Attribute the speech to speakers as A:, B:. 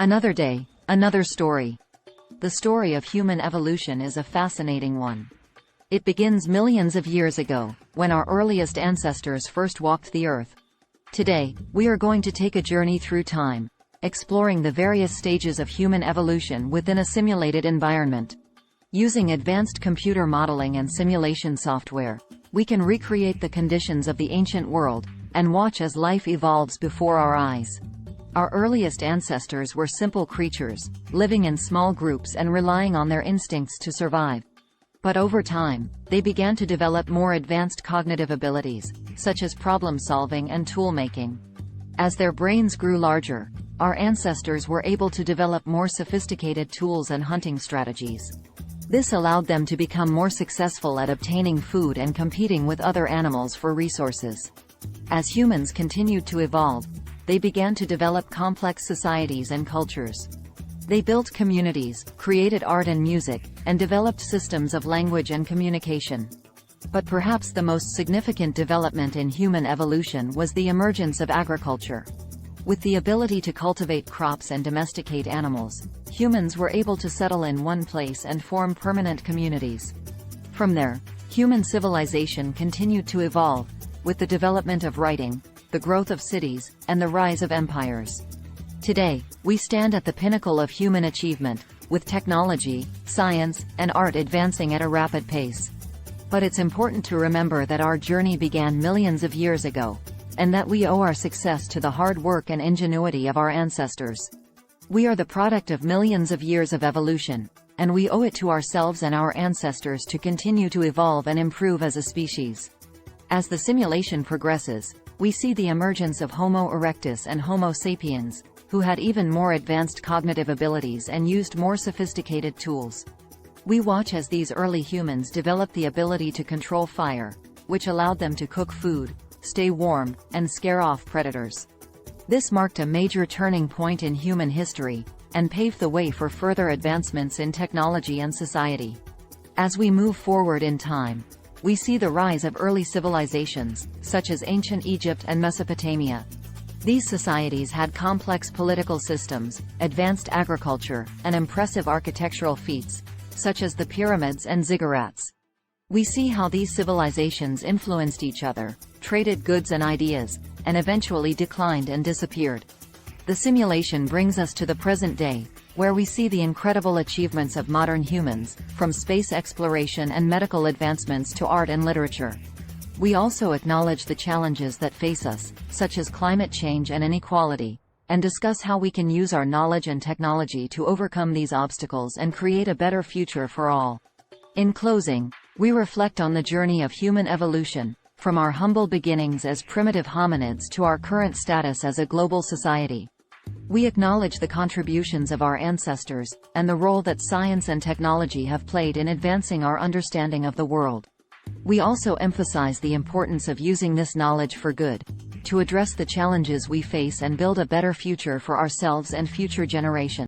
A: Another day, another story. The story of human evolution is a fascinating one. It begins millions of years ago, when our earliest ancestors first walked the earth. Today, we are going to take a journey through time, exploring the various stages of human evolution within a simulated environment. Using advanced computer modeling and simulation software, we can recreate the conditions of the ancient world, and watch as life evolves before our eyes. Our earliest ancestors were simple creatures, living in small groups and relying on their instincts to survive. But over time, they began to develop more advanced cognitive abilities, such as problem-solving and tool-making. As their brains grew larger, our ancestors were able to develop more sophisticated tools and hunting strategies. This allowed them to become more successful at obtaining food and competing with other animals for resources. As humans continued to evolve, they began to develop complex societies and cultures. They built communities, created art and music, and developed systems of language and communication. But perhaps the most significant development in human evolution was the emergence of agriculture. With the ability to cultivate crops and domesticate animals, humans were able to settle in one place and form permanent communities. From there, human civilization continued to evolve, with the development of writing, the growth of cities, and the rise of empires. Today, we stand at the pinnacle of human achievement, with technology, science, and art advancing at a rapid pace. But it's important to remember that our journey began millions of years ago, and that we owe our success to the hard work and ingenuity of our ancestors. We are the product of millions of years of evolution, and we owe it to ourselves and our ancestors to continue to evolve and improve as a species. As the simulation progresses, we see the emergence of Homo erectus and Homo sapiens, who had even more advanced cognitive abilities and used more sophisticated tools. We watch as these early humans develop the ability to control fire, which allowed them to cook food, stay warm, and scare off predators. This marked a major turning point in human history, and paved the way for further advancements in technology and society. As we move forward in time, we see the rise of early civilizations, such as ancient Egypt and Mesopotamia. These societies had complex political systems, advanced agriculture, and impressive architectural feats, such as the pyramids and ziggurats. We see how these civilizations influenced each other, traded goods and ideas, and eventually declined and disappeared. The simulation brings us to the present day, where we see the incredible achievements of modern humans, from space exploration and medical advancements to art and literature. We also acknowledge the challenges that face us, such as climate change and inequality, and discuss how we can use our knowledge and technology to overcome these obstacles and create a better future for all. In closing, we reflect on the journey of human evolution, from our humble beginnings as primitive hominids to our current status as a global society. We acknowledge the contributions of our ancestors, and the role that science and technology have played in advancing our understanding of the world. We also emphasize the importance of using this knowledge for good, to address the challenges we face and build a better future for ourselves and future generations.